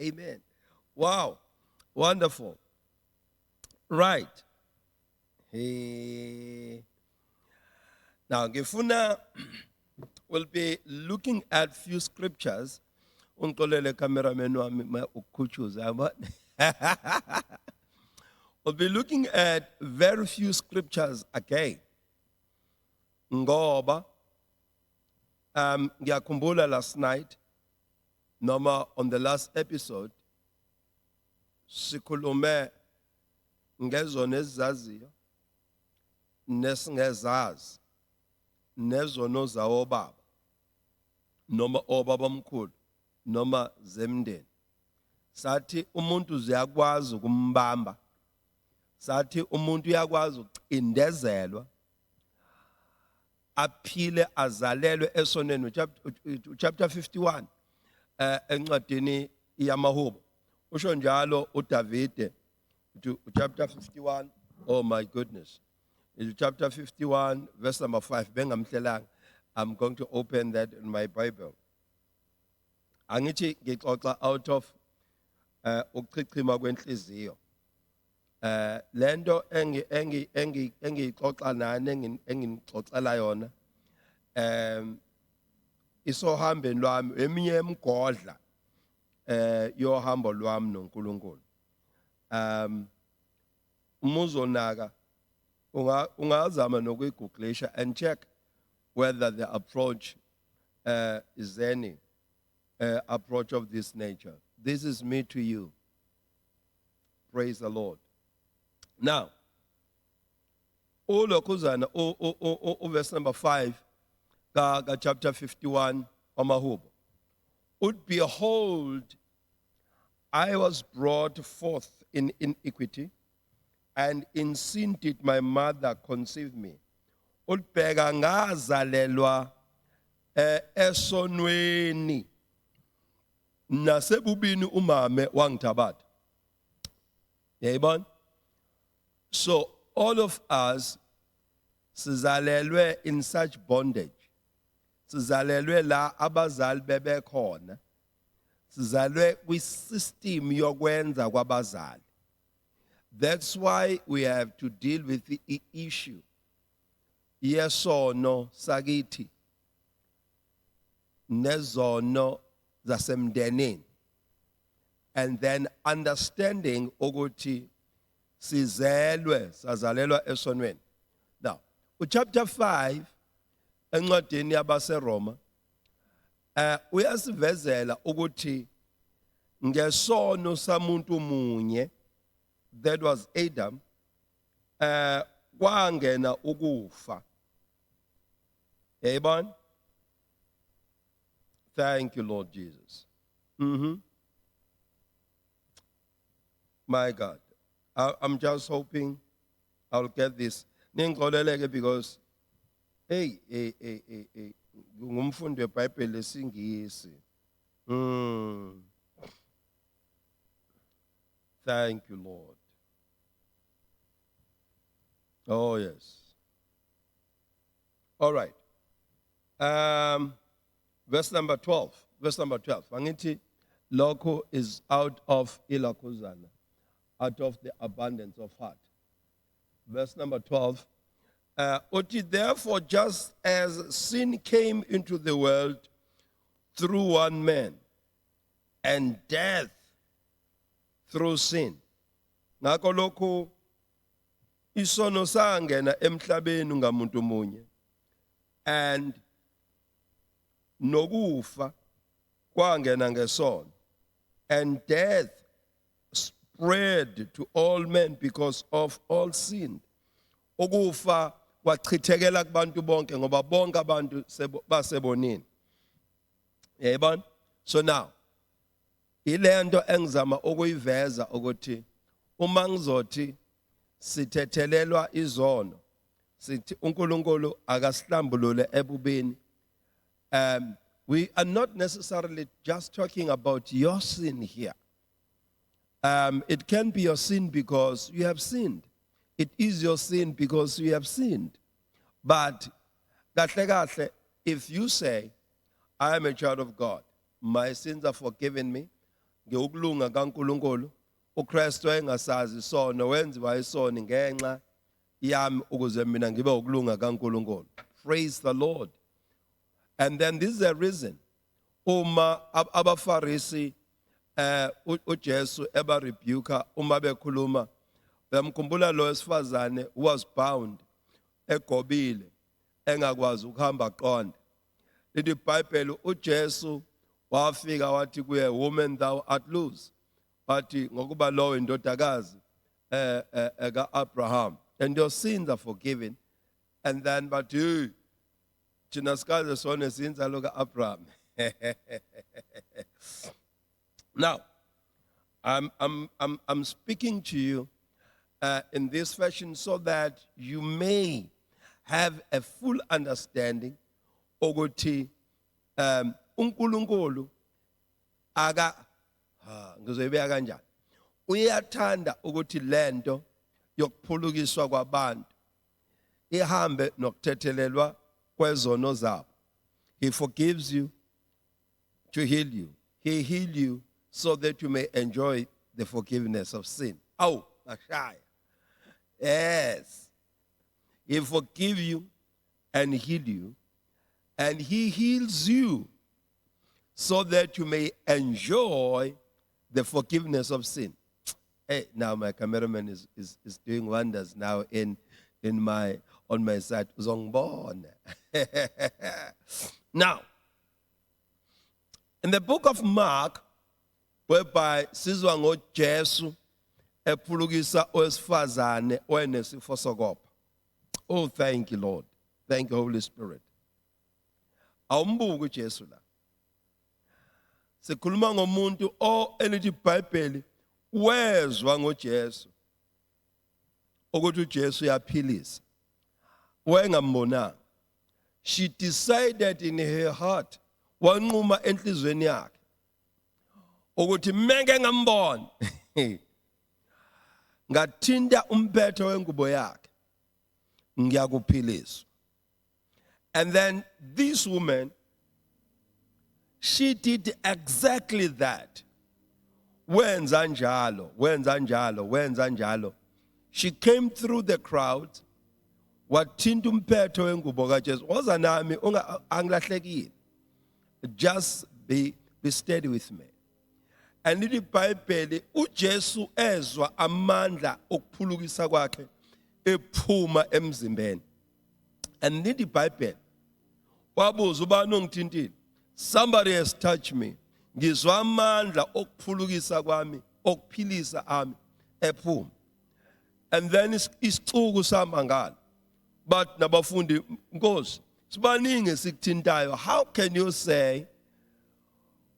Amen. Wow. Wonderful. Right. Now, ngifuna we'll be looking at few scriptures. Ungixolele cameraman wami ukukhutshuza yabo. We'll be looking at very few scriptures again. Ngoba ngiyakhumbula last night noma on the last episode sikhulume ngezona ezizaziyo nesingezazi nezono zawo baba noma obaba omkhulu noma zemndeni. Sathi umuntu ziyakwazi ukumbamba, sathi umuntu uyakwazi ukucindezelwa aphile azalelwe esoneni. Chapter 51 encwadini yamahubo usho njalo uDavide, chapter 51. Oh my goodness, chapter 51 verse number 5. Bengamhlelanga, I'm going to open that in my Bible. Angithi ngixoxa out of ukuchichima kwenhliziyo. Lento engixoxa nani engixoxela yona isohambeni lwami eminye emgodla yohambo lwami noNkulunkulu. Umuzonaka ungazama nokuyiguglisha and check whether the approach is any approach of this nature. This is me to you. Praise the Lord. Now, ulokhuzana verse number 5 ka chapter 51 amahubo. Behold, I was brought forth in iniquity, and in sin did my mother conceive me. Bheka ngazalelwa esonweni, nasebubini umame wangithabatha. Yayibona? So all of us sizalelwe in such bondage. Sizalelwe la abazali bebekhona. Sizalelwe kwi-system yokwenza kwabazali. That's why we have to deal with the issue. Yesono sakithi nezono zasemndenini. And then understanding ukuthi sizelwe sazalelwa esonweni. Now, chapter 5 encwadini yabaseRoma uyasivezela ukuthi ngesono samuntu munye, that was Adam, kwangena ukufa. Amen. Thank you, Lord Jesus. My God. I'm just hoping I'll get this. Ningixoleleke because ngumfundi weBhayibheli lesingisi. Thank you, Lord. Oh, yes. All right. Verse number 12. Verse number 12. Angithi lokho is out of ilakhuzana, out of the abundance of heart. Verse number 12. Therefore, just as sin came into the world through one man, and death through sin. Ngakho lokho isono sangena emhlabeni ngamuntu munye, and nokufa kwangena ngesono, and death spread to all men because of all sin. Ukufa kwachithekela kubantu bonke ngoba bonke abantu basebonini. Yayibona? So now, ilento engizama ukuyiveza ukuthi uma ngizothi sithethelelwa izono, sithi uNkulunkulu akasihlambulule ebubini. We are not necessarily just talking about your sin here. It can be your sin because you have sinned. It is your sin because you have sinned. But if you say, I am a child of God, my sins are forgiven me, ngeyokulunga kaNkulunkulu uKristu engasazi isono wenziwa isono ngenxa yami ukuze mina ngibe ukulunga kaNkulunkulu. Praise the Lord. And then this is the reason uma abaFarisi uJesu eba rebuka uma bekhuluma bemkhumbula lo wesifazane was bound egobile engakwazi ukuhamba aqonde. Lithi iBhayibheli uJesu wafika wathi kuye, woman thou art loose, wathi ngokuba lowo indodakazi ka-Abraham, and your sins are forgiven. And then but thina sikaze sone sinzalo ka-Abraham. Now, I'm speaking to you in this fashion so that you may have a full understanding ukuthi uNkulunkulu ngizoyibeka kanjani, uyathanda ukuthi lento yokuphulukiswa kwabantu ihambe nokuthethelelwa kwezono zabo. He forgives you to heal you. He heal you so that you may enjoy the forgiveness of sin. Oh, Mashaya. Yes. He forgive you and heal you, and he heals you so that you may enjoy the forgiveness of sin. Hey, now my cameraman is doing wonders now on my side. Zongbone. Now, in the book of Mark, whereby sizwa ngoJesu ephulukisa owesifazane owayenesifo sokopha. Oh, thank you, Lord. Thank you, Holy Spirit. Awumbuki uJesu la. Sikhuluma ngomuntu elithi iBhayibheli wezwa ngoJesu ukuthi uJesu uyaphilisa. Wayengambonanga. She decided in her heart, wanquma enhlizweni yakhe ukuthi menge ngambona ngathinta umphetho wengubo yakhe ngiyakuphiliswa. And then this woman, she did exactly that. Wenza njalo. She came through the crowd, wathinta umphetho wengubo kaJesu. Woza nami angilahlekile. Just be steady with me. And lithi iBhayibheli uJesu ezwa amandla okuphulukisa kwakhe ephuma emzimbeni. And lithi iBhayibheli wabuza ubani ongithintile? Somebody has touched me. Ngizwa amandla okuphulukisa kwami, okuphilisa ami ephuma. And then isixuku samangala. But nabafundi Nkosi, sibaningi sikuthintayo. How can you say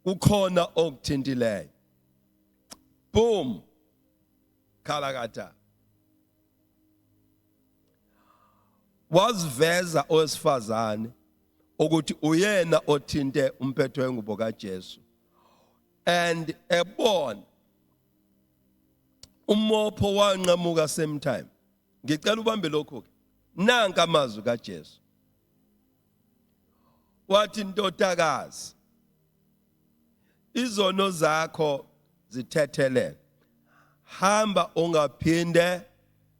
ukhona okuthintileyo? Boom. Kalakata. Waziveza owesifazane ukuthi uyena othinte umphetho wengubo kaJesu. And ebona umopho wanqamuka same time. Ngicela ubambe lokho ke. Nanka amazwi kaJesu. Wathi ndodakazi, izono zakho zithethelele. Hamba ungaphinde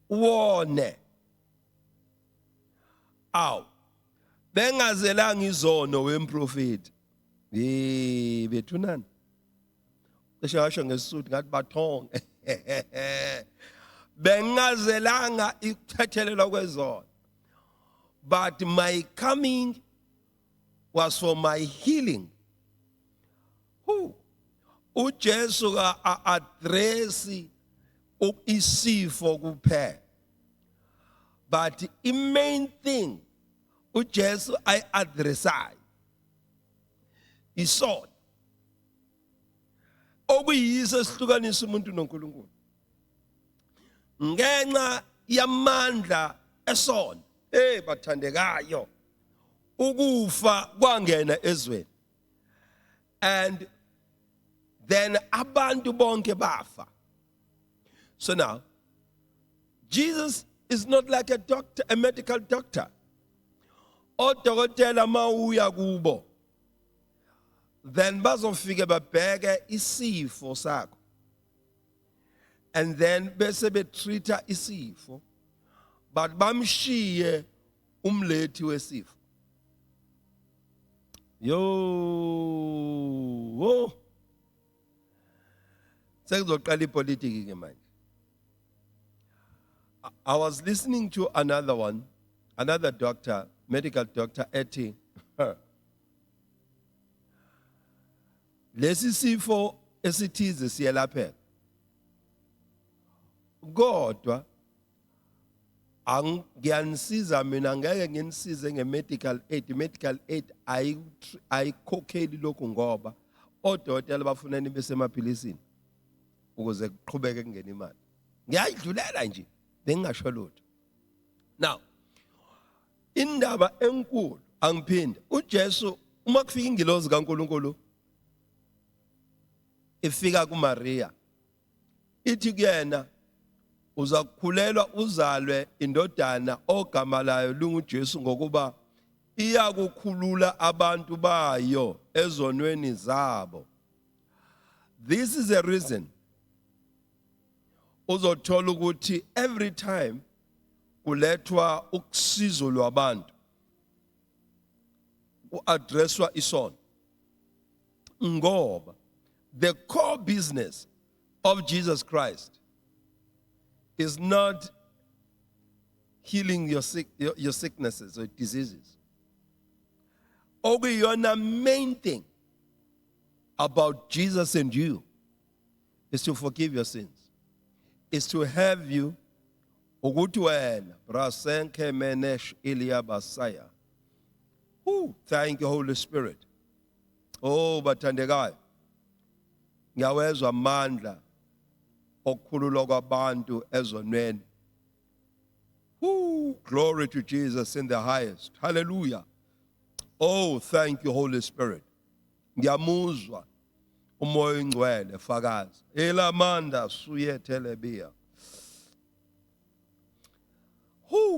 uwone. Aw. Bengazelanga izono wemprofeti. Bethunani. Esho ngesizulu ngathi bathonge. Bengazelanga ikuthethelelwa kwezono. But my coming was for my healing. uJesu address isifo kuphela. But the main thing uJesu addressayo isono. Okuyiso esihlukanisa umuntu noNkulunkulu. Ngenxa yamandla esono, bathandekayo, ukufa kwangena ezweni. And then abantu bonke bafa. So now, Jesus is not like a doctor, a medical doctor. Odokotela mawuya kubo, then bazofika babheke isifo sakho, and then bese betreata isifo, but bamshiye umlethi wesifo. Yo, sekuzoqala ipolitiki ke manje. I was listening to another doctor, medical doctor, ethi lesi sifo esithize siyelapheka, kodwa ngiyanisiza mina, ngeke nginisize nge-medical aid. I-medical aid ayikhokheli lokhu ngoba odokotela bafunani besemaphilisini ukuze kuqhubeke kungena imali. Ngiyayidlulela nje bengingasho lutho. Now, indaba enkulu angiphinde, uJesu uma kufika ingilozi kaNkulunkulu ifika kuMaria, ithi kuyena uzakukhulelwa uzalwe indodana ogama layo lunguJesu, ngokuba iyakukhulula abantu bayo ezonweni zabo. This is a reason uzothola ukuthi every time kulethwa uksizo lwabantu uaddresswa isono, ngoba the core business of Jesus Christ is not healing your sicknesses or diseases. The main thing about Jesus and you is to forgive your sins, is to have you ukuthi wena brasenke menesh ilia basaya. Thank you, Holy Spirit. Oh, bathandekayo, ngiyawezwa amandla okukhululwa kwabantu ezonweni. Glory to Jesus in the highest. Hallelujah. Oh, thank you, Holy Spirit. Ngiyamuzwa umoya ingcwele fakazi. Elamanda suye telebia.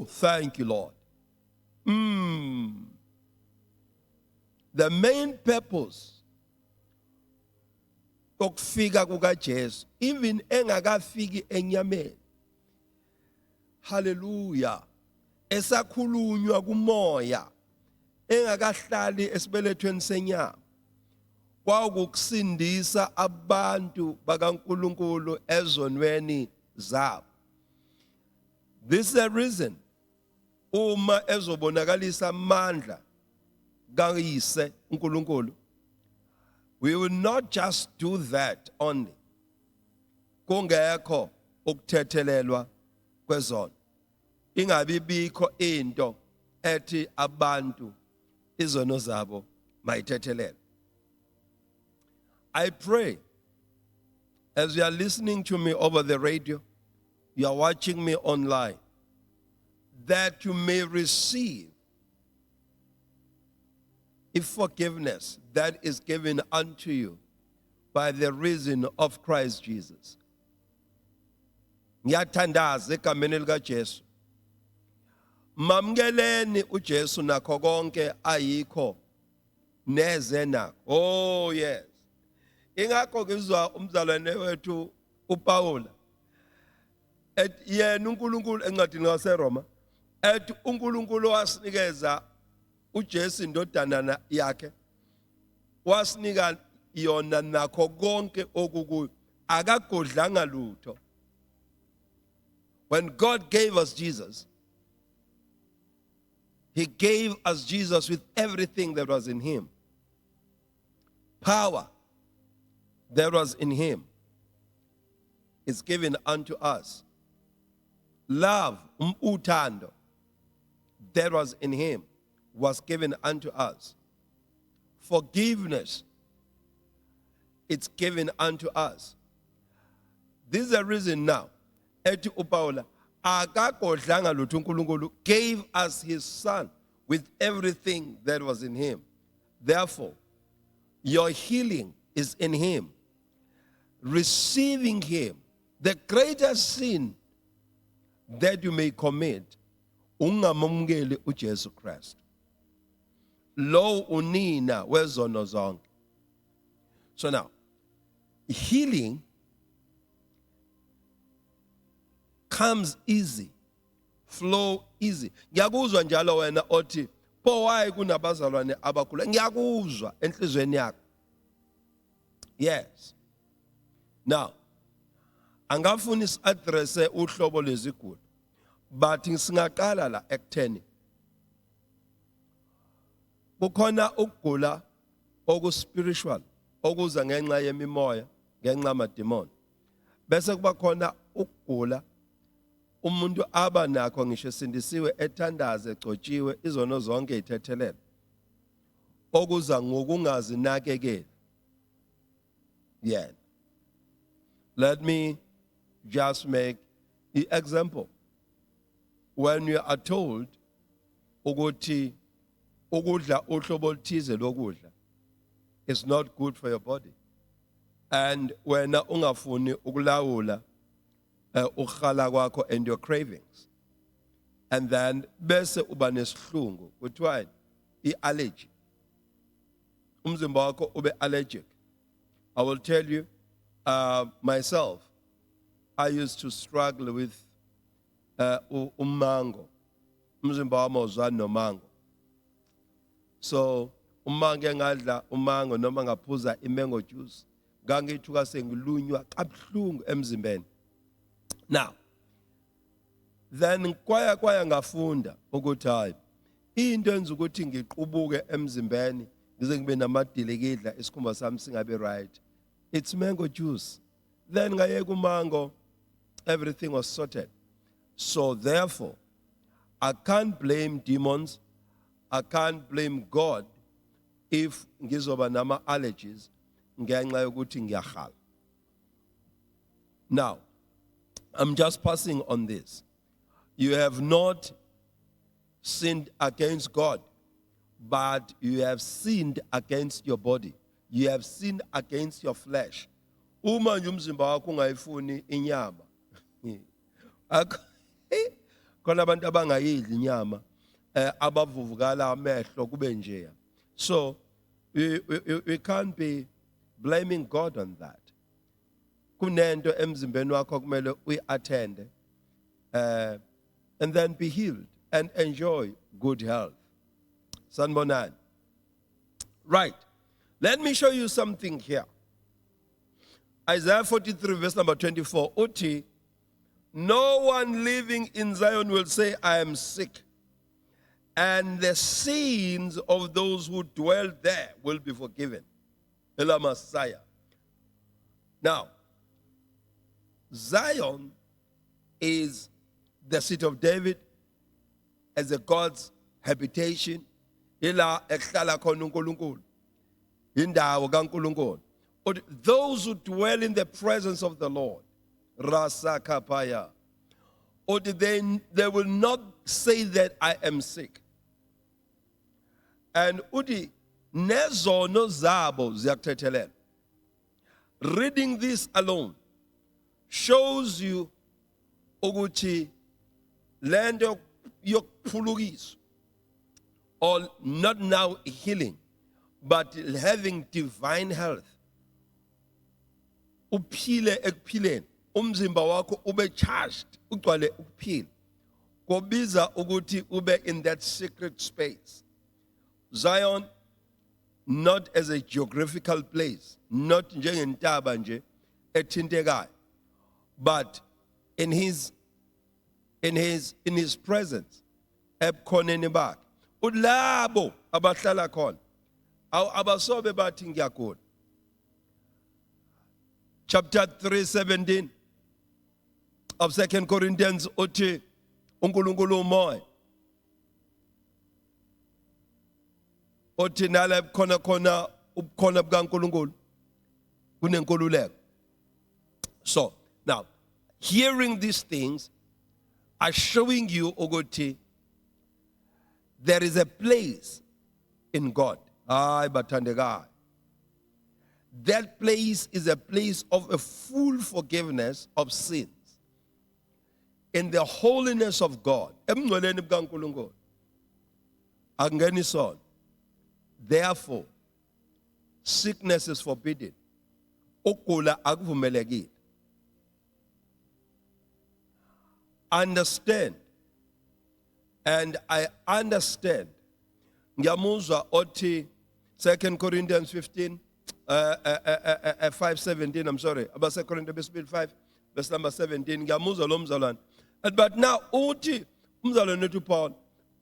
Thank you, Lord. The main purpose okufika kukaJesu, even engakafiki enyameni, hallelujah, esakhulunywa kumoya, engakahlali esibelethweni senyama, kwakukusindisa abantu bakaNkulunkulu ezonweni zabo. This is the reason uma ezobonakalisa amandla kayise uNkulunkulu, we will not just do that only. Kungekho ukuthethelelwa kwezono. Ingabi bikho into ethi abantu izono zabo mayithethelele. I pray as you are listening to me over the radio, you are watching me online, that you may receive a forgiveness that is given unto you by the reason of Christ Jesus. Ngiyathandaza egameni likaJesu. Mamkeleni uJesu nakho konke ayikho neze nakho. Oh yes. Ingakho ngizwa umzalwane wethu uPaula yena uNkulunkulu encwadini yaseRoma ethi uNkulunkulu wasinikeza uJesu indodana yakhe, wasinika yona nakho konke okukuyo, akagodlanga lutho. When God gave us Jesus, He gave us Jesus with everything that was in Him. Power that was in Him is given unto us. Love, uthando, that was in Him was given unto us. Forgiveness, it's given unto us. This is the reason now, ethi uPaula akagodlanga lutho, uNkulunkulu gave us His Son with everything that was in Him. Therefore, your healing is in Him. Receiving Him, the greatest sin that you may commit, ungamamukeli uJesu Christ. Lo unina wezono zonke. So now, healing comes easy, flow easy. Ngiyakuzwa njalo wena othi, "Pho why kunabazalwane abakhula?" Ngiyakuzwa enhlizweni yakho. Yes. Now, angafuni is-addresse uhlobo lwezigulo, but singaqala la ekutheni kukhona ukugula oku-spiritual okuza ngenxa yemimoya, ngenxa yamademoni. Bese kuba khona ukugula umuntu aba nakho ngisho esindisiwe, ethandaze, egcotshiwe, izono zonke ithethelele, okuza ngokungazinakekeli. Yeah. Let me just make the example. When you are told ukuthi ukudla uhlobo oluthize lokudla is not good for your body, and wena ungafuni ukulawula ukhala kwakho and your cravings, and then bese uba nesihlungu kuthiwa i-allergy, umzimba wakho ube allergic. I will tell you, myself, I used to struggle with umango. Umzimba wami awuzwani nomango. So umango engadla umango noma ngaphuza imango juice, ngangithuka sengilunywa kabuhlungu emzimbeni. Now, then kwaya ngafunda ukuthi hayi into enza ukuthi ngiqubuke emzimbeni ngize ngibe namadilikidla isikhumba sami singabe right, it's mango juice. Then ngayeka umango, everything was sorted. So therefore, I can't blame demons, I can't blame God if ngizoba nama allergies ngenxa yokuthi ngiyakhala. Now, I'm just passing on this. You have not sinned against God, but you have sinned against your body. You have sinned against your flesh. Uma nje umzimba wakho ungayifuni inyama. Khona abantu abangayidli inyama, abavuvukala amehlo kube nje. So we can't be blaming God on that. Kunento emzimbeni wakho kumele uyi-attende, and then be healed and enjoy good health. Sanbonani. Right. Let me show you something here. Isaiah 43 verse number 24. Uti, no one living in Zion will say, I am sick. And the sins of those who dwell there will be forgiven. Ela Messiah. Now, Zion is the seat of David as a God's habitation. Ila ehlala khona uNkulunkulu. Indawo kaNkulunkulu. Those who dwell in the presence of the Lord, Rasa Kapaya, or they will not say that I am sick. And Udi nezono zabo ziyakuthethelela. Reading this alone shows you ukuthi lento yokuphulukiswa, or not now healing, but having divine health. Uphile ekuphileni, umzimba wakho ube charged, ugcwale ukuphila. Kobiza ukuthi ube in that secret space. Zion, not as a geographical place, not njengentaba nje ethintekayo, but in his presence, ebukhoneni bakhe. Ulabo abahlala khona abasobe bathi ngiyagula. Chapter 3:17 of 2 Corinthians uthi uNkulunkulu umoya. Uthi nala khona ubukhona bukaNkulunkulu kunenkululeko. So, now, hearing these things are showing you ukuthi there is a place in God. Ay bathandekayo. That place is a place of a full forgiveness of sins. In the holiness of God. Emngcweleni bukaNkulunkulu. Akungeni isono. Therefore, sickness is forbidden. ukugula akuvumelekile. Understand, and I understand. Ngiyamuzwa othi 2 Corinthians 15 5:17, I'm sorry, about 2 Corinthians 5 verse number 17. Ngiyamuzwa lo mzalwane. But now uthi umzalwane wethu Paul,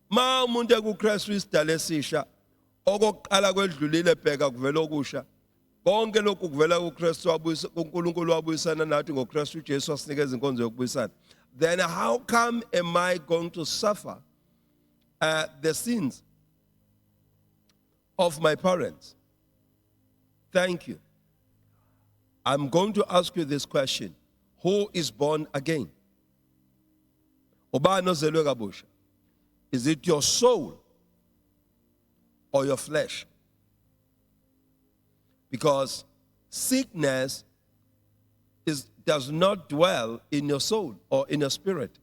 ma umuntu ekuKristu isidala esisha, okokuqala kwedlulile bheka kuvela okusha. Konke lokhu kuvela kuKristu wabuyisa uNkulunkulu wabuyisana nathi ngoKristu uJesu wasinikeza inkonzo yokubuyisana. Then how come am I going to suffer the sins of my parents? Thank you. I'm going to ask you this question. Who is born again? Ubani ozelwe kabusha? Is it your soul or your flesh? Because sickness does not dwell in your soul or in your spirit.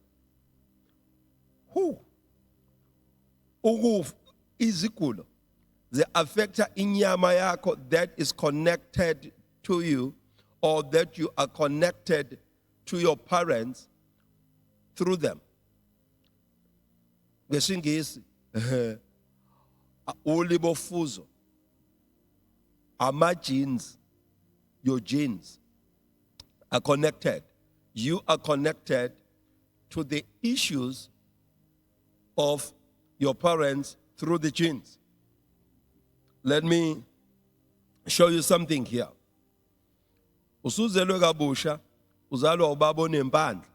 Who? Izikulo. They affect inyama yako that is connected to you, or that you are connected to your parents through them. Ngesingisi ulibofuzo ama genes, your genes are connected. You are connected to the issues of your parents through the genes. Let me show you something here. Usuzelwe kabusha, uzalwa ubaba onempandla.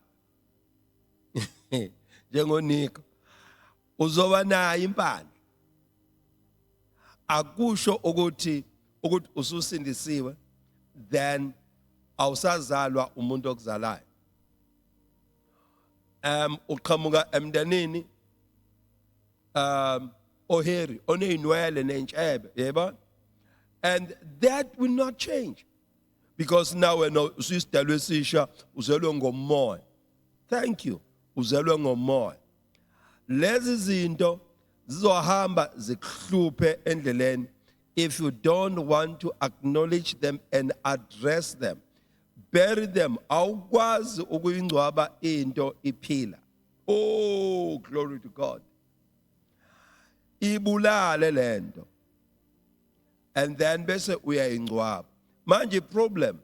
NjengoNiko. Uzoba nayo impandla. Akusho ukuthi ususindisiwe, then awusazalwa umuntu okuzalayo. Uqhamuka emndenini oheri oneyinwele nentshebe, yebo, and that will not change, because now wena usisidalwe esisha uzelwe ngomoya. Thank you. Uzelwe ngomoya. Lezi zinto zizohamba zikuhluphe endleleni if you don't want to acknowledge them and address them. Bury them. Awukwazi ukuyingcwaba into iphila. Oh, glory to God. Ibulale lento. And then bese uyayingcwaba. Manje problem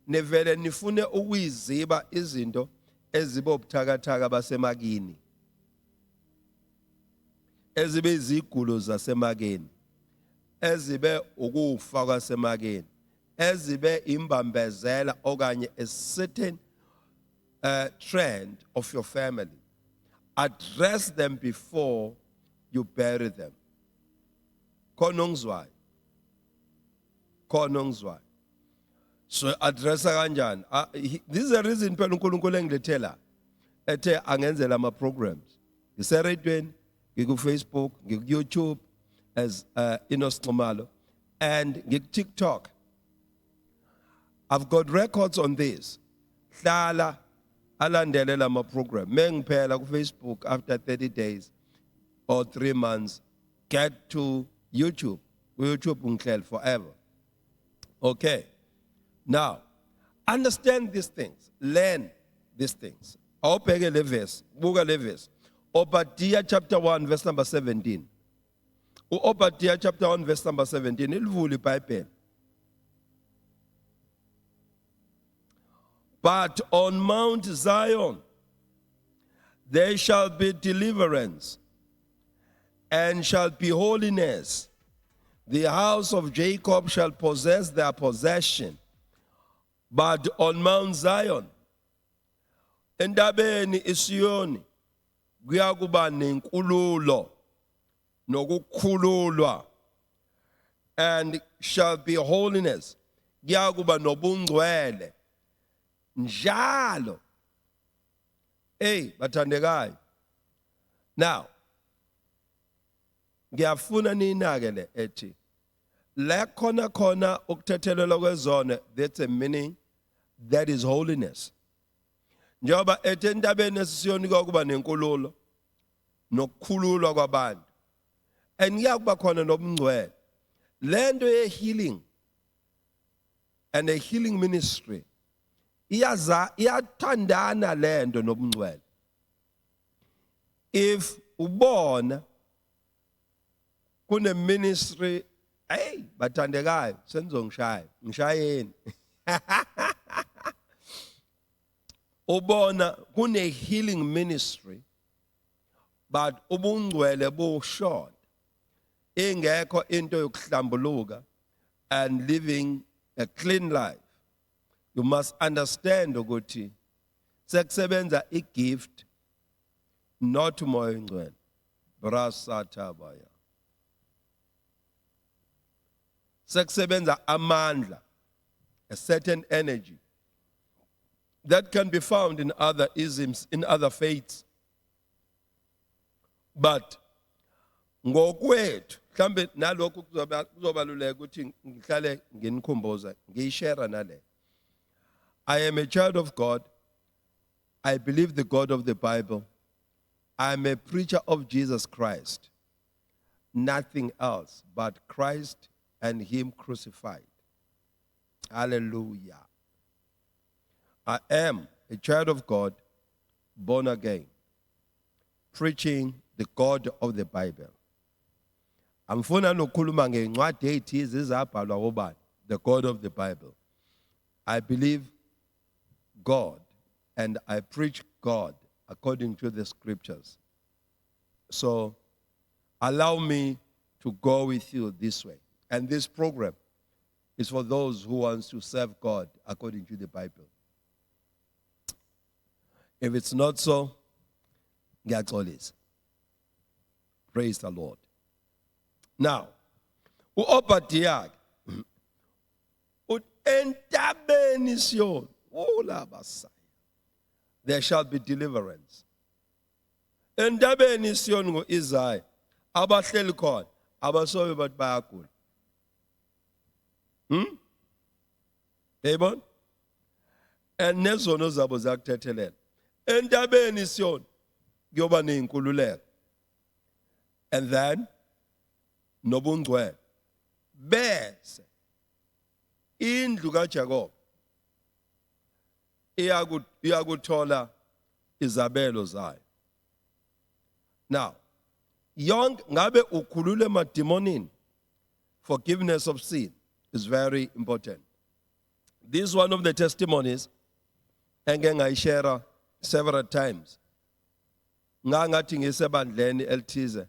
nevele nifune ukuyiziba izinto ezibe ubuthakathaka basemakini, ezibe izigulo zasemakini, ezibe ukufa kwasemakini, ezibe imbambezela okanye a certain trend of your family. Address them before you bury them. Khona ongizwayo. Khona ongizwayo. So addressa kanjani? This is the reason phela uNkulunkulu engilethela ethe angenzela ama programs. Ngiseradweni, ngikuFacebook, ngikuYouTube as Enos Nxumalo, and ngikuTikTok. I've got records on this. Hlala alandele lama program. Mengiphela kuFacebook after 30 days or 3 months, get to YouTube. YouTube ungihleli forever. Okay. Now, understand these things. Learn these things. Awubheke le verse, buka le verse. Obadiah chapter 1 verse number 17. Obadiah chapter 1 verse number 17. Ilivule iBhayibheli. But on Mount Zion there shall be deliverance and shall be holiness. The house of Jacob shall possess their possession. But on Mount Zion, endabeni iSiyoni, kuyakuba nenkululo nokukhululwa, and shall be holiness. Kuyakuba nobungcwele. Njalo. Hey, bathandekayo. Now, ngiyafuna ninakele ethi la khona ukuthethelelwa kwezona, that's a meaning, that is holiness. Njoba ethe endabeni esisiyoni kwakuba nenkululo nokukhululwa kwabantu, and kuyakuba khona nobungcwele. Lento ye healing and a healing ministry iyathandana lento nobungcwele. If ubona kune ministry, hey bathandekayo senizongishaya ngishayeni. Ubona kune healing ministry but ubungcwele bushort, ingekho into yokuhlambuluka and living a clean life, you must understand ukuthi sekusebenza igift not umoya oyingcwele. Brasathabaya. Sekusebenza amandla, a certain energy that can be found in other isms, in other faiths. But ngokwethu mhlambe nalokho kuzobaluleka ukuthi ngihlale nginikhumbuza ngiyishare nale. I am a child of God. I believe the God of the Bible. I am a preacher of Jesus Christ. Nothing else but Christ and Him crucified. Hallelujah. I am a child of God, born again, preaching the God of the Bible. Angifuna nokukhuluma ngencwadi ezithize ezabhalwa obani, the God of the Bible. I believe God and I preach God according to the scriptures. So allow me to go with you this way. And this program is for those who want to serve God according to the Bible. If it's not so, ngiyaxolisa. Praise the Lord. Now, u-Obadiah entabeni Sion, there shall be deliverance. Entabeni Sion ngo-Isaiah, abahleli khona abasobe bathi bayagula. Yayibona? And nezono zabo zakuthethelela. Entabeni Sion kuyoba neyinkululeko. And then nobungcwele bese indlu kaJakob iyakuthola izabelo zayo. Now, ngabe ukhulule emademonini, forgiveness of sin is very important. This is one of the testimonies engeke ngayishare several times. Ngathi ngisebandleni elithize.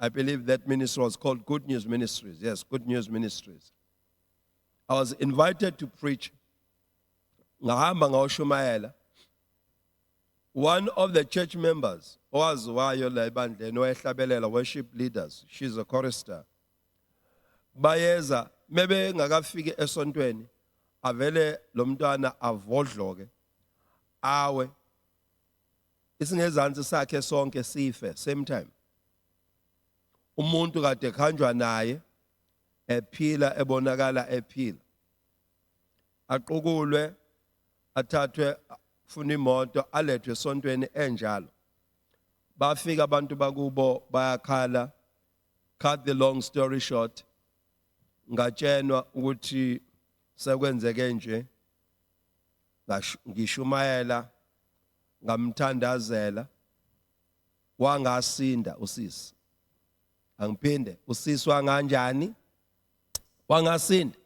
I believe that ministry was called Good News Ministries. Yes, Good News Ministries. I was invited to preach. Ngahamba ngawushumayela. One of the church members, owaziwayo la ebandleni owayehlabelela, worship leaders, she's a chorister. Bayeza mebe ngakafike esontweni avele lo mntwana avodloke awe isingezansi sakhe sonke sife same time. Umuntu kade khanjwa naye ephila ebonakala ephila, aqukulwe athathwe funa imoto alethwe esontweni enjalo. Bafika abantu bakubo bayakhala. Cut the long story short, ngatshenwa ukuthi sekwenzeke nje, ngishumayela ngamthandazela, wangasinda usisi. Angiphinde, usisi wanganjani? Wangasinda.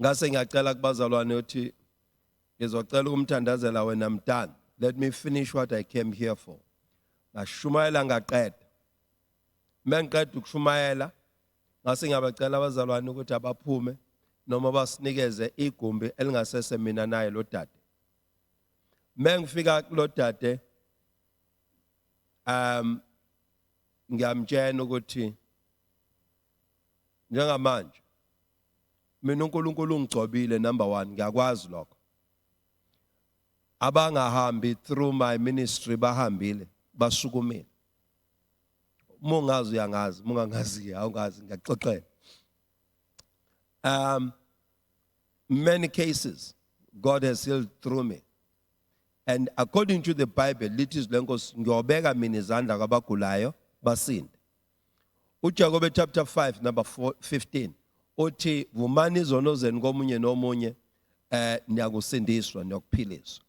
Ngase ngiyacela kubazalwane uthi ngizocela ukumthandazela wena mntana. Let me finish what I came here for. Ngashumayela ngaqeda. Mengiqeda ukushumayela ngase ngiyabacela abazalwane ukuthi abaphume noma basinikeze igumbi elingasese mina naye lo dade. Mengifika kulo dade ngiyamtshela ukuthi njengamanje mina uNkulunkulu ungigcobile, number 1, ngiyakwazi lokho. Abangahambi through my ministry bahambile, basukumile. Mungazi uyangazi, mungangazi awungazi, ngiyaxoxela. Many cases God has healed through me. And according to the Bible, lithi lenkosi ngiyobeka mina izandla kwabagulayo basinde. uJakobe chapter 5 number 15. uthi vumani izono zenu komunye nomunye niyakusindiswa niyokuphiliswa.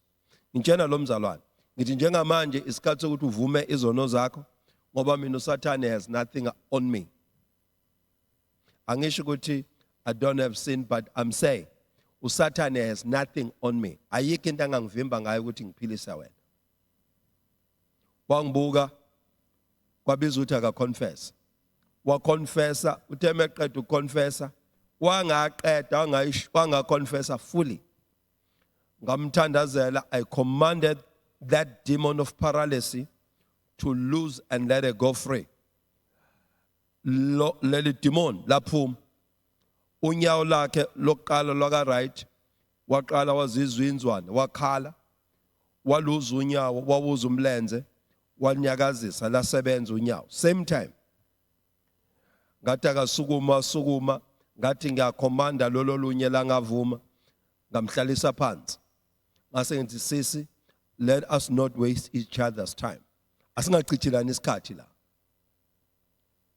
Ngitshena lo mzalwane ngithi njengamanje isikhathi sokuthi uvume izono zakho ngoba mina uSathane has nothing on me. Angisho ukuthi I don't have sin, but I'm saying uSathane has nothing on me. Ayikho into angangivimba ngayo ukuthi ngiphilise wena. Wangibuka kwabiza ukuthi akaconfess. Waconfessa uthe meqeda ukuconfessa wangaqeda wangaconfessa fully. Ngamthandazela, I commanded that demon of paralysis to loose and let it go free. Leli demon laphuma. Unyawo lakhe lokuqala lwaka right waqala wazizwa inzwane wakhala waluza unyawo wawuza umlenze wanyakazisa lasebenza unyawo same time. Ngathi akasukuma ngathi ngiyakhomanda lolo lunye langavuma ngamhlalisa phansi ngase ngithi sisi, let us not waste each other's time. Asingachithilani isikhathi la.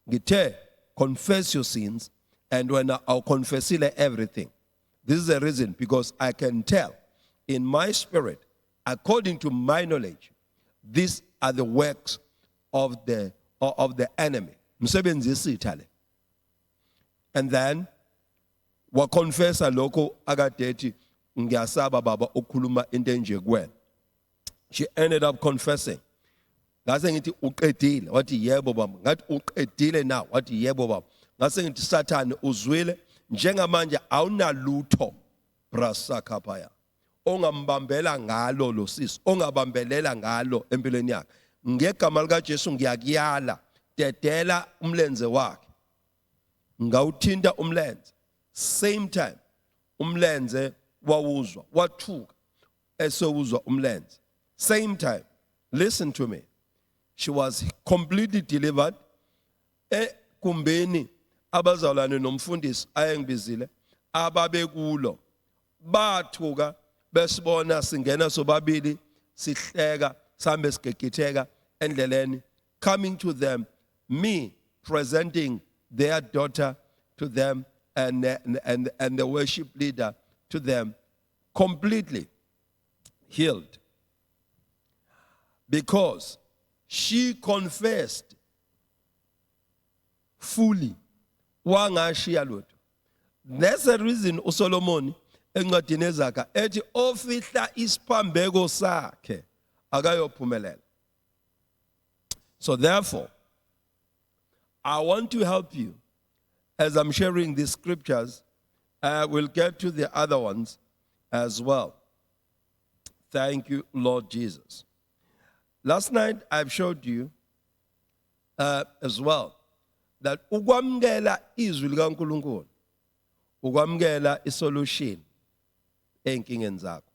Ngithe confess your sins, and when I'll confess everything. This is the reason, because I can tell in my spirit, according to my knowledge, these are the works of the enemy. And then wakonfessa lokho akadethi ngiyasaba baba ukhuluma into enje kuwena. She ended up confessing. Ngase ngithi uqedile, wathi yebo baba. Ngathi uqedile now, wathi yebo baba. Ngase ngithi Sathane uzwile njengamanje awunalutho brasakhapaya ongambambela ngalo lo sisi, ongabambelela ngalo empilweni yakhe. Ngegama lika Jesu ngiyakuyala, dedela umlenze wakhe. Ngawuthinta umlenze. Same time umlenze wawuzwa, wathuka esewuzwa umlenze. Same time. Listen to me. She was completely delivered. Kumbeni abazalwane nomfundisi ayengibizile ababekulo bathuka besibona singena sobabili sihleka sambe sigegitheka endleleni, coming to them, me presenting their daughter to them and the worship leader to them, completely healed, because she confessed fully. Wangashiya lutho. That's the reason uSolomon encwadini ezakhe ethi ofihla isiphambeko sakhe akayophumelela. So therefore, I want to help you as I'm sharing these scriptures. We'll get to the other ones as well. Thank you, Lord Jesus. Last night I've showed you as well that ukwamkela izwi likaNkulunkulu, ukwamkela isolution enkingeni zakho.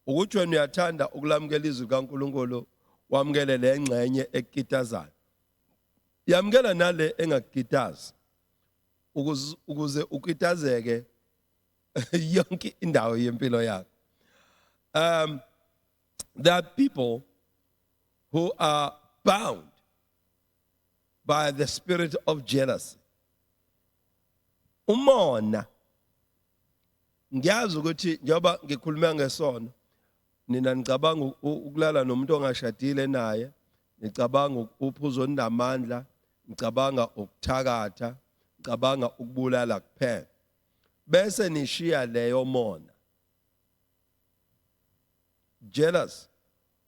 Ukuthi wena uyathanda ukulamkela izwi likaNkulunkulu, wamkele le ngxenye ekitazayo. Yamkela nale engakitazi ukuze ukitazeke yonke indawo yempilo yakho. There are people who are bound by the spirit of jealousy. Umona ngiyazi ukuthi njoba ngikhuluma ngesono nina ngicabanga ukulala nomuntu ongashadile naye, ngicabanga uphuzo onamandla, ngicabanga ukuthakatha, ngicabanga ukubulala kuphela. Bese nishiya leyo mona. Jealous.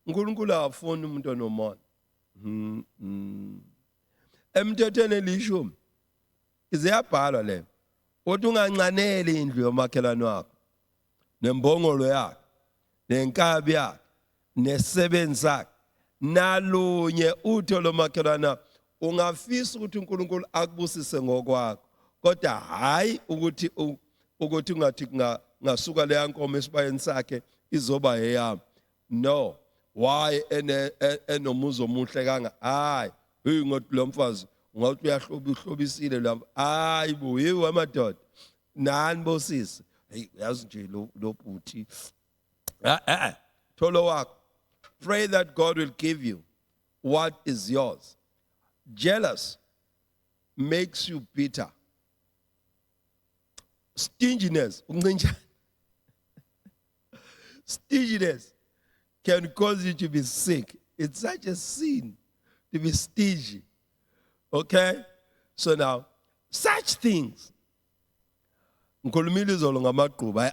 uNkulunkulu afuna umuntu onomona. Emthethweni elishumi iziyabhalwa le. Uthi ungancaneli indlu yomakhelwane wakho, nembongolo yakhe, nenkabi yakhe, nesebenzi sakhe, nalunye utho lomakhelwane. Ungafisa ukuthi uNkulunkulu akubusise ngokwakho, kodwa hayi ukuthi ungathi ngasuka le yankomo esibayeni sakhe izoba eyami. No. Why enomuzo omuhle kanga? Hayi, ngothi lo mfazi ngothi uyahlobihlobisile la. Hayi bo, yiwe amadoda. Nani bosisi? Hey, yazi nje lo bhuti. Tholo wakho. Pray that God will give you what is yours. Jealous makes you bitter. Stinginess, stinginess can cause you to be sick. It's such a sin to be stingy. Okay? So now, such things. I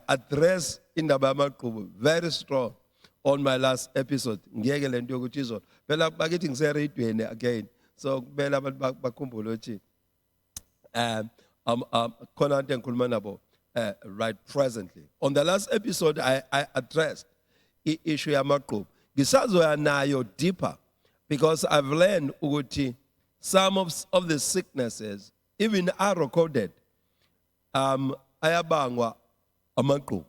address indaba yamaqhubu very strong on my last episode. Ngeke lento yokuthi izolo. Phela bakithi ngise radioweni again. So kumele abantu bakhumbule ukuthi khona into engikhuluma nabo right presently. On the last episode I addressed the issue yamaqhubu. Ngisazoya nayo deeper because I've learned ukuthi some of the sicknesses even are recorded. Ayabangwa amaqhubu.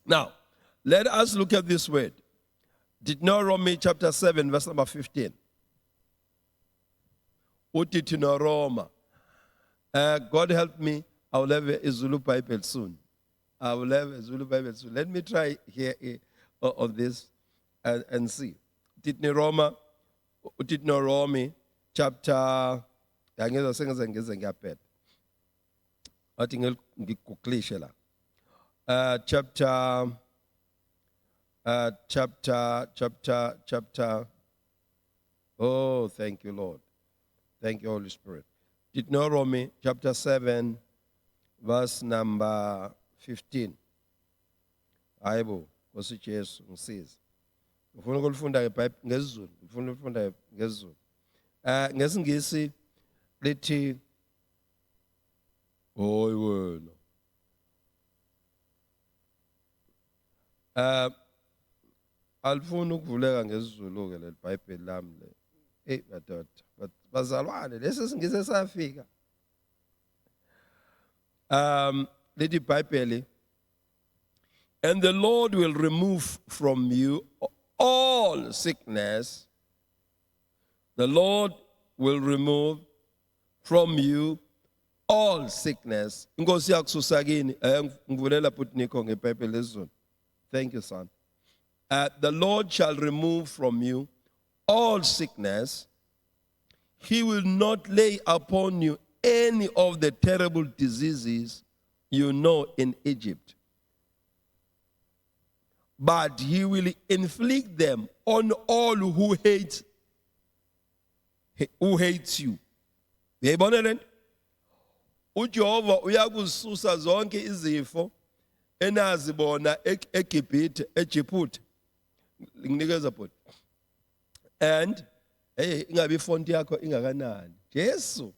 Now, let us look at this word. Deuteronomy chapter 7, verse number 15. Deuteronomy. God help me, I will have a Zulu Bible soon. I will have a Zulu Bible soon. Let me try here on this and see. Deuteronomy chapter, I think chapter. Oh, thank you, Lord. Thank you, Holy Spirit. Deuteronomy chapter 7, verse number 15. Aibo, Kosiches says. Ufuna ukulifunda ngeZulu, ufuna ukufunda ngeZulu. NgesiNgisi lithi hoy wena. Alifuna ukuvuleka ngeZulu ke le Bible lami le. Hey madoda, bazalwane lesi singise safika. Lithi Bible, and the Lord will remove from you all sickness. The Lord will remove from you all sickness. Inkosi yakususa kini ngivulela putniko ngeBhayibheli lesizulu. Thank you, son. The Lord shall remove from you all sickness. He will not lay upon you any of the terrible diseases you know in Egypt, but he will inflict them on all who hates you. Uyayibona lento? uJehova uyakususa zonke izifo enazibona eGibhithe, eJiphuta. Nginikeza bhuti. And hey, ingabe ifonti yakho ingakanani. Jesu.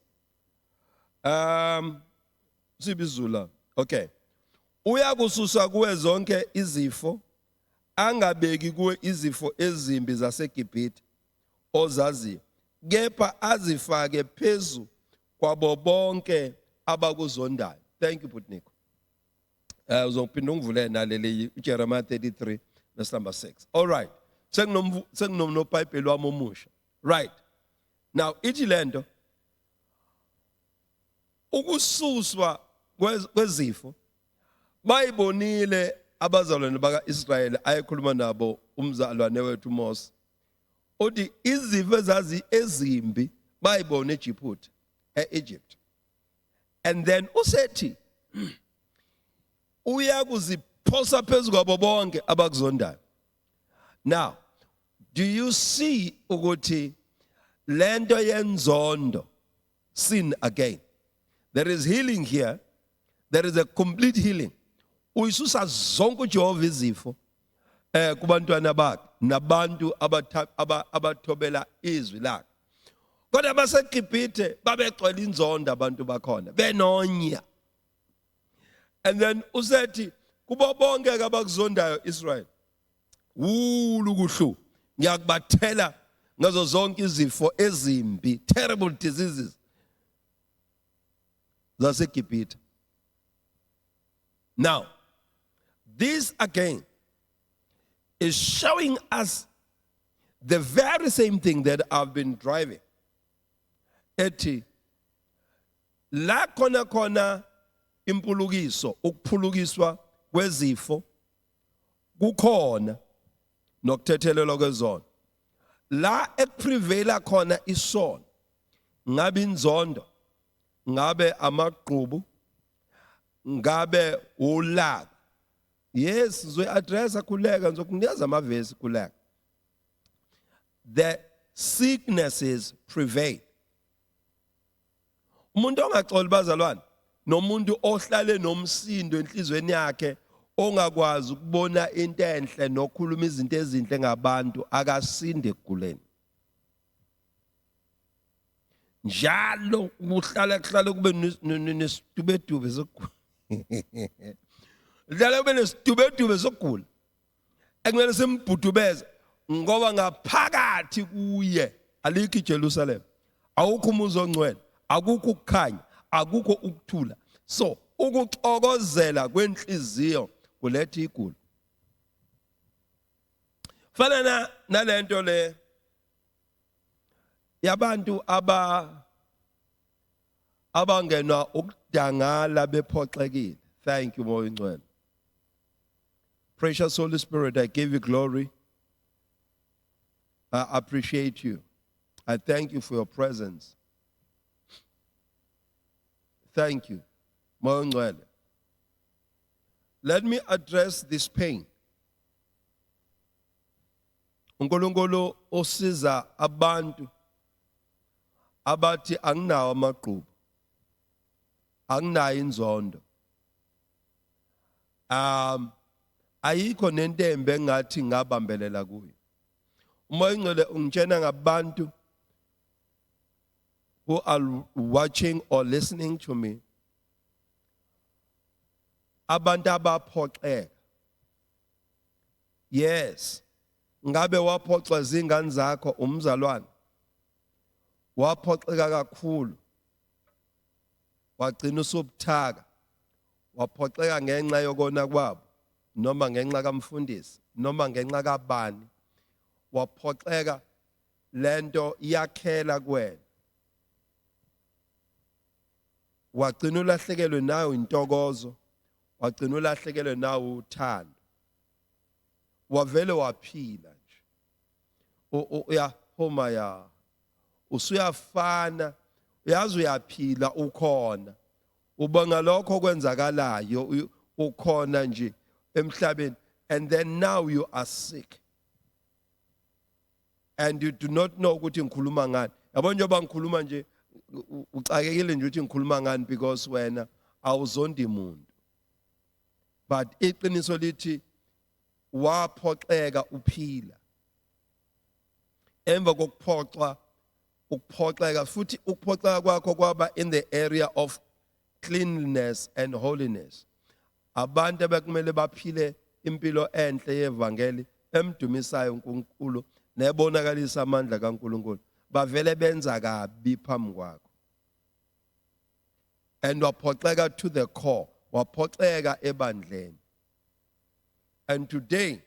Sibizula. Okay. Uyakususa kuwe zonke izifo, angabeki kuwe izifo ezimbi zaseGibhithe ozaziyo. Kepha azifake phezu kwabo bonke abakuzondayo. Thank you, Putniko. Uzophinda ungivulele naleli uJeremiah 33 verse number 6. All right. Senginono Bible wami omusha. Right. Now, ithi lento ukususwa kwezifo bayibonile abazalwane bakaIsrayeli ayekhuluma nabo umzalwane wethu Mose. Uthi izifo ezazi ezimbi bayibona eJiphuta, eEgypt. And then usethi uyakuziphosa phezu kwabo bonke abakuzondayo. Now, do you see ukuthi lento yenzondo, sin again? There is healing here. There is a complete healing. Uyisusa zonke uJehova izifo kubantwana bakhe nabantu abathobela izwi lakhe. Kodwa baseGibhithe babegcwele inzondo abantu bakhona benonya. And then usethi kubo bonke abakuzondayo Israel, ulukuhlu ngiyakubathela ngazo zonke izifo ezimbi, terrible diseases zaseGibhithe. Now, this again is showing us the very same thing that I've been driving. Ethi la khona impulukiso, ukuphulukiswa kwezifo kukhona nokuthethelelwa kwezono. La ekuprevela khona isono, ngabe inzondo, ngabe amaqhubu, ngabe ulaka. Yes, address khuleka ngizokunikeza amavesi khuleka. The sicknesses prevail. Umuntu ongaxoli bazalwane, nomuntu ohlale nomsindo enhlizweni yakhe ongakwazi ukubona into enhle nokukhuluma izinto ezinhle ngabantu akasinde ekuguleni. Njalo kuhlala kube nesitubedube sokugula. Njalo kube nesitubedube sokugula. Ekumele simbhudubeze ngoba ngaphakathi kuye alikho iJerusalem. Awukho umuzi ongcwele, akukho ukukhanya, akukho ukuthula. So, ukuxokozela kwenhliziyo kuletha igula. Fana nalento le yabantu abangenwa ukudangala bephoxekile. Thank you, Moya Ngcwele. Precious Holy Spirit, I give you glory. I appreciate you. I thank you for your presence. Thank you, Moya Ngcwele. Let me address this pain. uNkulunkulu usiza abantu abathi anginawo amaqhubu, anginayo inzondo. Ayikho nentembe engathi ngabambelela kuyo. Umoya Ngcwele ungitshena ngabantu who are watching or listening to me. Abantu abaphoxeka. Yes. Ngabe waphoxwa izingane zakho umzalwane. Waphoxeka kakhulu. Wagcina usubuthaka. Waphoxeka ngenxa yokona kwabo, noma ngenxa kamfundisi, noma ngenxa kabani. Waphoxeka lento iyakhela kuwena. Wagcina ulahlekelwe nawe intokozo, wagcina ulahlekelwe nawe uthando. Wavele waphila nje. Homa usuyafana, uyazi uyaphila ukhona. Ubonga lokho kwenzakalayo ukhona nje emhlabeni, and then now you are sick. And you do not know ukuthi ngikhuluma ngani. Yabona njengoba ngikhuluma nje ucakekile nje ukuthi ngikhuluma ngani because wena awuzondi muntu. But iqiniso lithi waphoxeka uphila. Emva ukuphoxeka futhi ukuphoxeka kwakho kwaba in the area of cleanliness and holiness. Abantu abekumele baphile impilo enhle yevangeli emdumisayo uNkulunkulu nebonakalisa amandla kaNkulunkulu, bavele benza kabi phambi kwakho. And waphoxeka to the core, waphoxeka ebandleni. And today,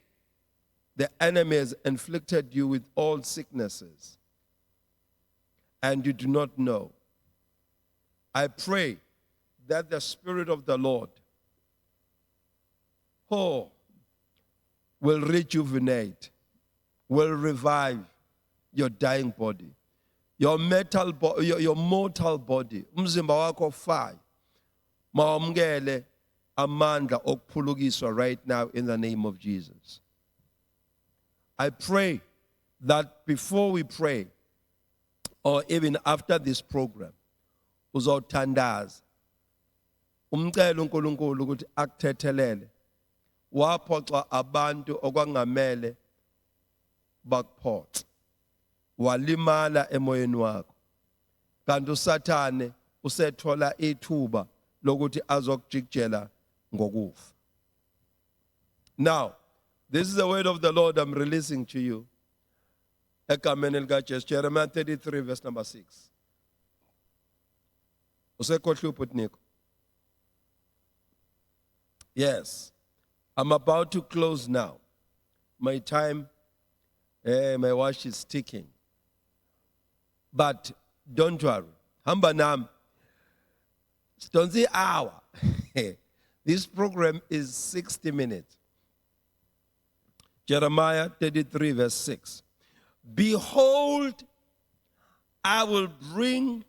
the enemy has inflicted you with all sicknesses, and you do not know. I pray that the Spirit of the Lord, will rejuvenate, will revive your dying body, your mortal body. Umzimba wakho fire. Mawamkele amandla okuphulukiswa right now in the name of Jesus. I pray that before we pray, or even after this program, uzothandaza umcela uNkulunkulu ukuthi akuthethelele. Waphoxa abantu okwangamele bakuphoxa. Walimala emoyeni wakho. Kanti uSathane usethola ithuba lokuthi azokujikijela ngokufa. Now, this is the word of the Lord I'm releasing to you. Egameni likaJesu, Jeremiah 33 verse number 6. Usekhohla uPutniko. Yes. I'm about to close now. My time, my watch is ticking. But don't worry. Hamba nami. Don't say hour. This program is 60 minutes. Jeremiah 33 verse 6. Behold, I will bring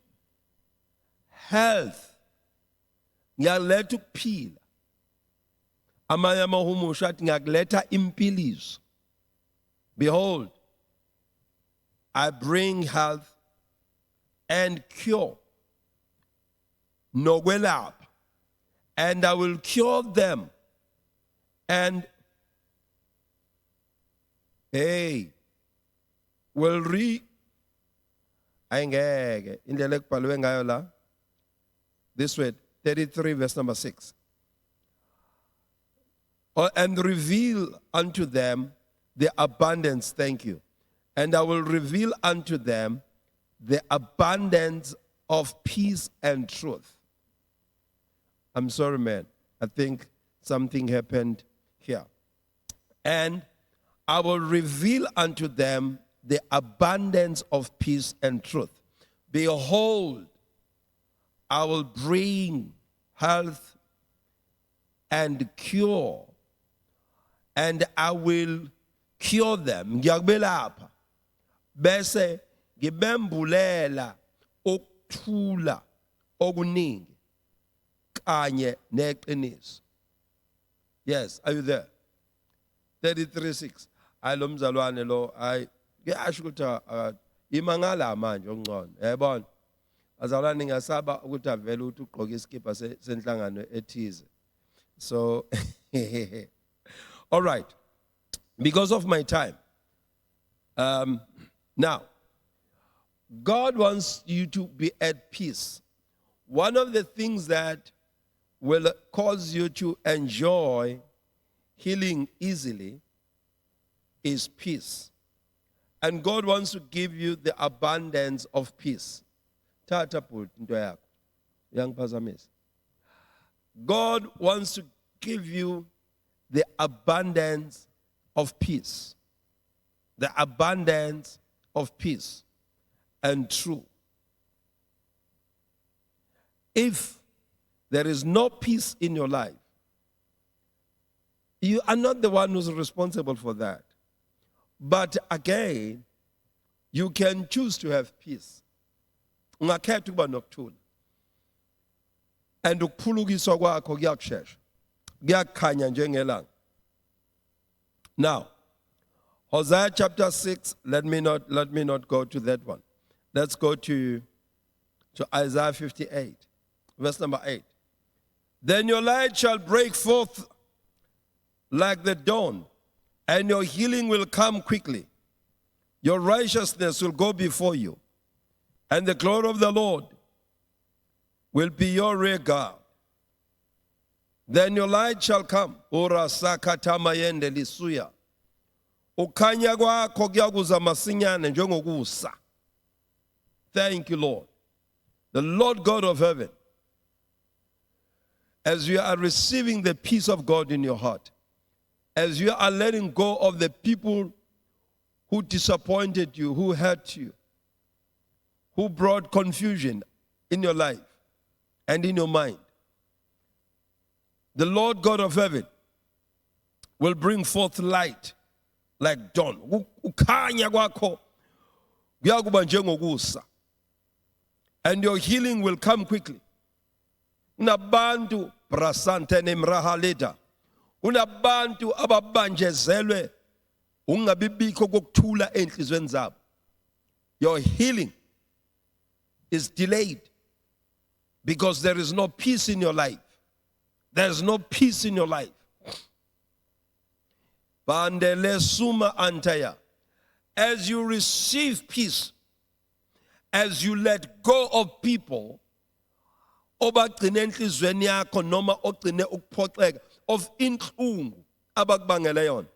health Ngiyaletha ukuphila. Amanye amahumusha athi ngiyakuletha impiliso. Behold, I bring health and cure. Nokwelapha. And I will cure them. And will ayingeke indlela ekubhalwe ngayo la. This way, 33 verse number 6. And reveal unto them the abundance, thank you. And I will reveal unto them the abundance of peace and truth. I'm sorry, man. I think something happened here. And I will reveal unto them the abundance of peace and truth. Behold, I will bring health and cure, and I will cure them. Ngiyakubelapha bese ngibembulela ukuthula okuningi kanye neqiniso. Yes, are you there? 33:6. Hayi lo mzalwane lo hayi ngiyasho ukuthi imangala manje ongcono. Yabona? Azalwane ngasaba ukuthi avele ukuthi ugqoke iskipa senhlangano ethize. So all right. Because of my time. Now, God wants you to be at peace. One of the things that will cause you to enjoy healing easily is peace. And God wants to give you the abundance of peace. Tata put into yakho. Young Pazamis. God wants to give you the abundance of peace. The abundance of peace and truth. If there is no peace in your life, you are not the one who's responsible for that. But again, you can choose to have peace. Ungakhetha ukuba nokuthula. And ukuphulukiswa kwakho kuyakushesha. Kuyakhanya njengelanga. Now, Hosea chapter 6, let me not go to that one. Let's go to Isaiah 58, verse number 8. Then your light shall break forth like the dawn, and your healing will come quickly. Your righteousness will go before you, and the glory of the Lord will be your rear guard. Then your light shall come. Ora sakatamayende lisuya. Ukhanya kwakho kuyakuza masinyane njengokusa. Thank you, Lord. The Lord God of heaven, as you are receiving the peace of God in your heart, as you are letting go of the people who disappointed you, who hurt you, who brought confusion in your life and in your mind, the Lord God of heaven will bring forth light like dawn. Ukhanya kwakho kuyakuba njengokusa. And your healing will come quickly. Unabantu brasante nemrahaleta. Unabantu ababanjezelwe ungabibikho kokuthula enhlizweni zabo. Your healing is delayed because there is no peace in your life. There is no peace in your life. Bandele suma antaya. As you receive peace, as you let go of people, obagcine enhlizweni yakho noma ogcine ukuphoxeka of inhlungu abakubangela yona.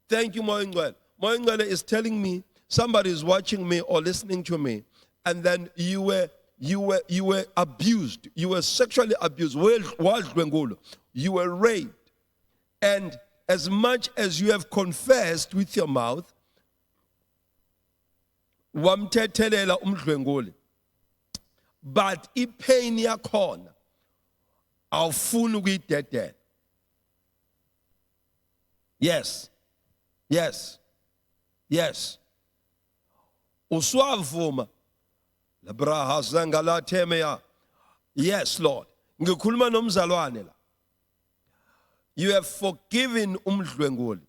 Thank you, Moya Ngcwele. Moya Ngcwele is telling me somebody is watching me or listening to me, and then you were abused. You were sexually abused. You were raped. And as much as you have confessed with your mouth, wamthethelela umdlwenguli, but ipain yakhona awufuni ukuyidedela. Yes. Yes. Yes. Uswavuma labraha zangala temeya. Yes, Lord. Ngikhuluma nomzalwane la. You have forgiven umdlwenguli.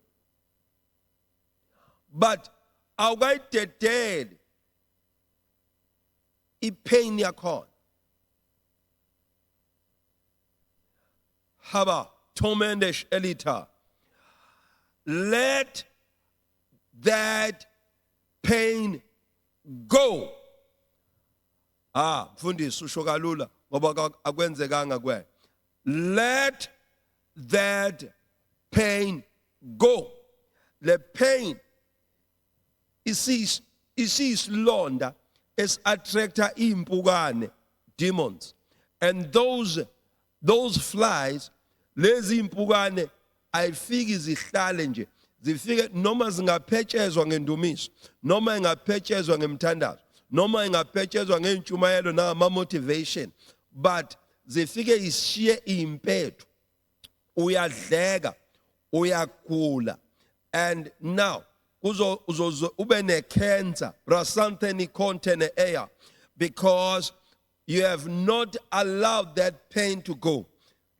But awukayidedeli ipain yakhona. Haba tomendesh elita. Let that pain go. Mfundisi usho kalula ngoba akwenzekanga kuwe. Let that pain go. The pain isisilonda es attractor impukane, demons. And those flies, lezi impukane ayifiki zihlale nje. Zifike noma zingaphetshezwa ngendumiso, noma ingaphetshezwa ngemthandazo, noma ingaphetshezwa ngentshumayelo nama motivation, but zifike ishiye impethu. Uyadleka, uyagula. And now uzo ube ne cancer, rasanteni kontene eya, because you have not allowed that pain to go.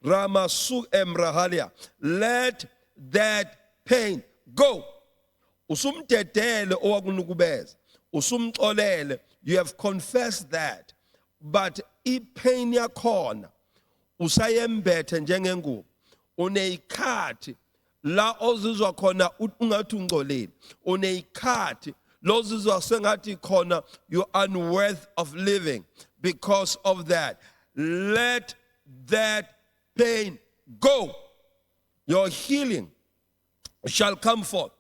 Ramasu emrahalia. Let that pain go. Usumtetele owakunukubeza. Usumxolele. You have confessed that. But ipain yakhona usayembethe njengengubo. Uneyikhathi la ozizwa khona ungathi ungcolile. Uneyikhathi lo ozizwa sengathi khona you're unworthy of living because of that. Let that pain go. Your healing shall come forth.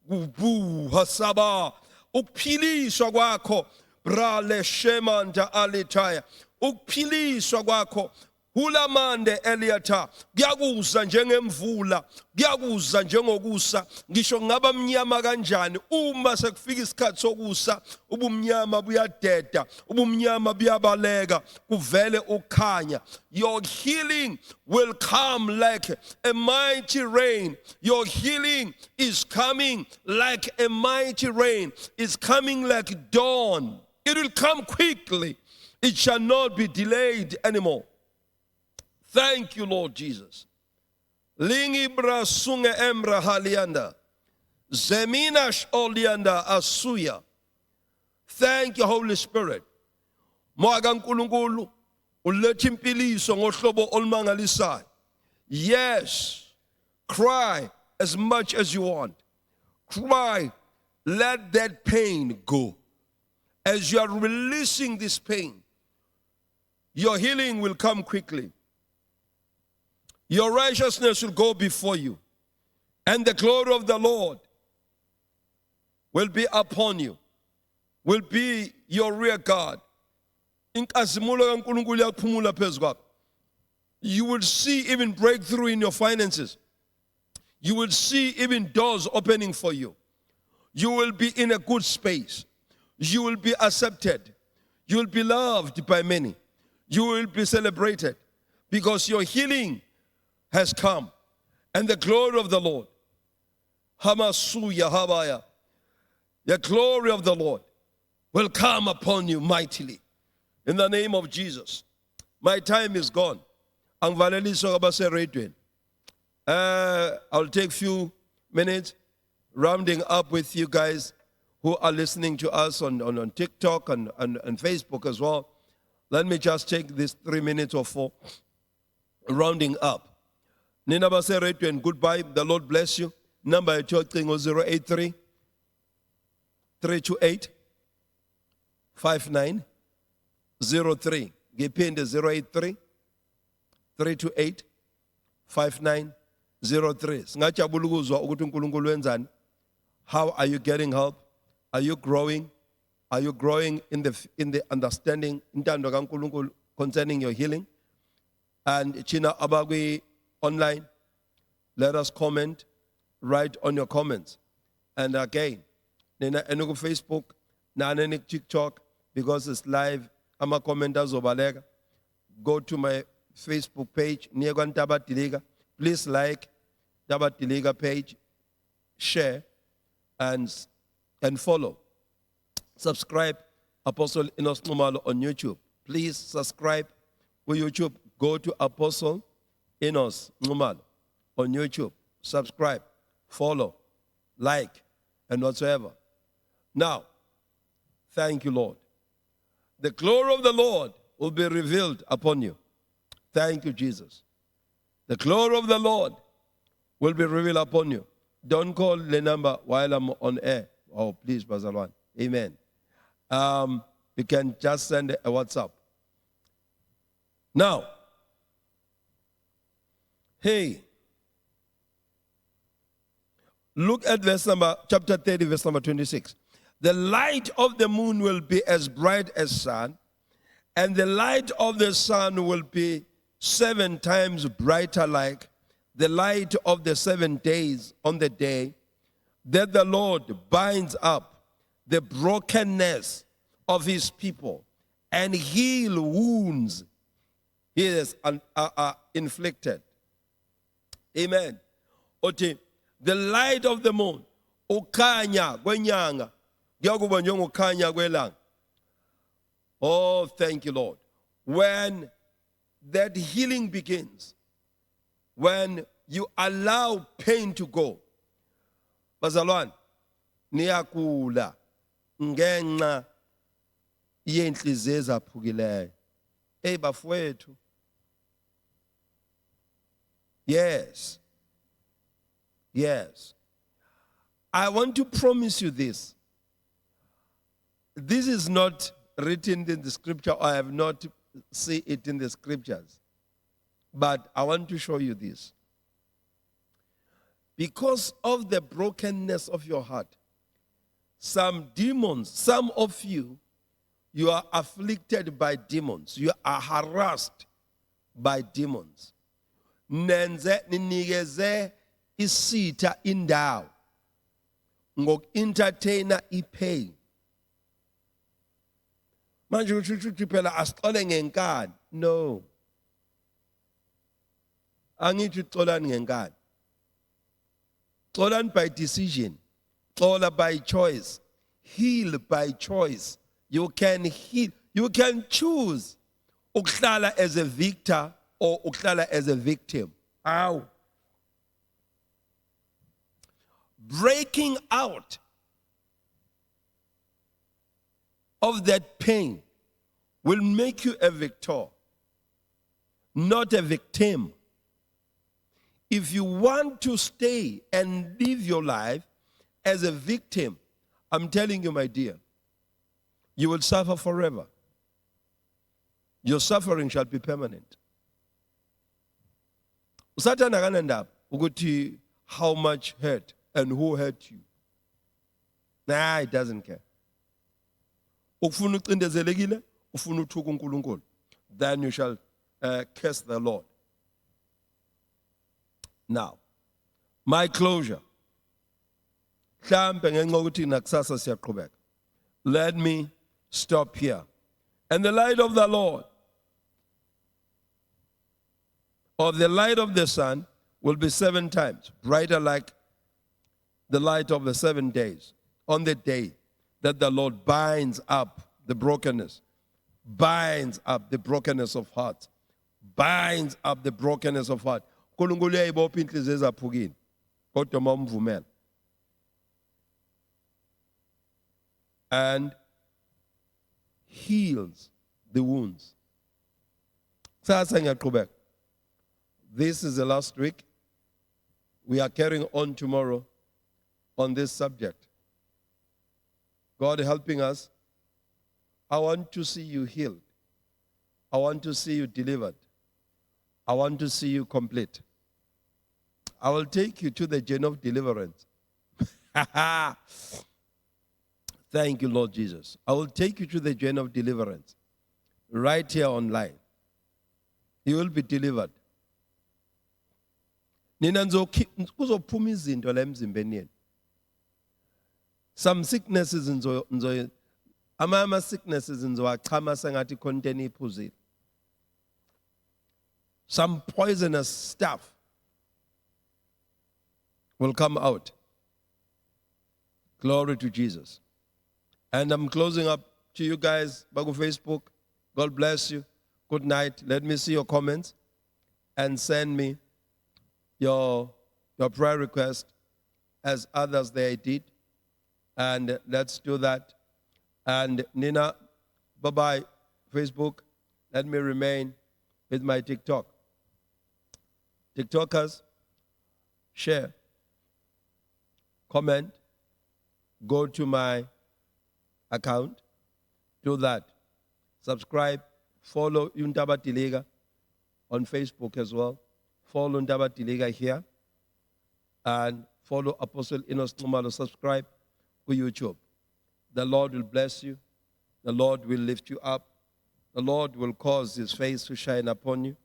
Hasaba ukuphiliswa kwakho brale shemanta alitaya. Ukuphiliswa kwakho hulamande eliatha kuyakuza njengemvula, kuyakuza njengokusa. Ngisho ngaba mnyama kanjani uma sekufika isikhathi sokusa, ubumnyama buyadeda, ubumnyama buyabaleka, kuvele ukhanya. Your healing will come like a mighty rain. Your healing is coming like a mighty rain. It's coming like dawn. It will come quickly. It shall not be delayed anymore. Thank you, Lord Jesus. Lingi brasunge emra halianda. Zeminash olianda asuya. Thank you, Holy Spirit. Mwaga nkulunkulu ulethi impiliso ngohlobo olumangalisayo. Yes, cry as much as you want. Cry, let that pain go. As you are releasing this pain, your healing will come quickly. Your righteousness will go before you, and the glory of the Lord will be upon you, will be your rear guard. You will see even breakthrough in your finances. You will see even doors opening for you. You will be in a good space. You will be accepted. You will be loved by many. You will be celebrated because your healing has come, and the glory of the Lord, Hamasuya Habaya, the glory of the Lord will come upon you mightily. In the name of Jesus. My time is gone. I'll take a few minutes rounding up with you guys who are listening to us on TikTok and Facebook as well. Let me just take this 3 minutes or 4 rounding up. Nina Baseretu and goodbye. The Lord bless you. Number 083 328 5903. Gipinde 083 328 5903. Singajabula ukuzwa ukuthi uNkulunkulu wenzani. How are you getting help? Are you growing? Are you growing in the understanding intando kaNkulunkulu concerning your healing? And China Abagwi online, let us comment, write on your comments. And again, Nena Enugu Facebook, Nana TikTok, because it's live, I'm a commenter Zobalega. Go to my Facebook page, Niegan Tabat Diliga. Please like Tabat Diliga page, share, and follow. Subscribe, Apostle Enos Numalo on YouTube. Please subscribe with YouTube. go to Apostle Enos Nxumalo on YouTube. Subscribe, follow, like, and whatsoever. Now, thank you, Lord. The glory of the Lord will be revealed upon you. Thank you, Jesus. The glory of the Lord will be revealed upon you. Don't call the number while I'm on air. Oh, please, Bazalwan. Amen. You can just send a WhatsApp. Now, hey, look at chapter 30, verse number 26. The light of the moon will be as bright as sun, and the light of the sun will be 7 times brighter like the light of the 7 days on the day that the Lord binds up the brokenness of his people and heal wounds he has inflicted. Amen. Othi, the light of the moon, ukhanya kwenyanga, kuyakuba njengokhanya kwelanga. Oh, thank you, Lord. When that healing begins, when you allow pain to go, bazalwane, niyakula ngenxa yenhliziyo ezaphukileyo. Hey bafowethu. Yes. Yes. I want to promise you this. This is not written in the scripture, or I have not seen it in the scriptures. But I want to show you this. Because of the brokenness of your heart, some demons, some of you, you are afflicted by demons. You are harassed by demons. Nenze ninikeze isitha indawo ngok-entertainer ipain. Manje uthi phela asixole ngenkani. No. Angithi xolani ngenkani. Xolani by decision. Xola by choice. Heal by choice. You can heal. You can choose ukuhlala as a victor or ukuhlala as a victim. Ow. Breaking out of that pain will make you a victor, not a victim. If you want to stay and live your life as a victim, I'm telling you, my dear, you will suffer forever. Your suffering shall be permanent. Satan akanandaba ukuthi how much hurt and who hurt you. Nah, it doesn't care. Ufuna ucindezelekile, ufuna uthuka uNkulunkulu, then you shall curse the Lord. Now, my closure. Mhlambe ngenxa ukuthi nakusasa siyaqhubeka. Let me stop here. And the light of the Lord, or the light of the sun, will be 7 times brighter like the light of the 7 days on the day that the Lord binds up the brokenness, binds up the brokenness of heart, binds up the brokenness of heart. uNkulunkulu uyayibopha inhliziyo ezaphukile kodwa mawumvumela. And heals the wounds. Sasa ngiyaqhubeka. This is the last week. We are carrying on tomorrow on this subject. God helping us. I want to see you healed. I want to see you delivered. I want to see you complete. I will take you to the journey of deliverance. Thank you, Lord Jesus. I will take you to the journey of deliverance right here online. You will be delivered. Nina kuzophuma izinto la emzimbeni yenu. Some sicknesses ama sicknesses nizowachama sengathi content iphuzile. Some poisonous stuff will come out. Glory to Jesus. And I'm closing up to you guys back on Facebook. God bless you. Good night. Let me see your comments and send me your prayer request as others they did. And let's do that. And Nina, bye-bye, Facebook. Let me remain with my TikTok. TikTokers, share, comment, go to my account, do that. Subscribe, follow Undaba Diliga on Facebook as well. Follow Undaba Diliga here. And follow Apostle Enos Nxumalo. Subscribe to YouTube. The Lord will bless you. The Lord will lift you up. The Lord will cause his face to shine upon you.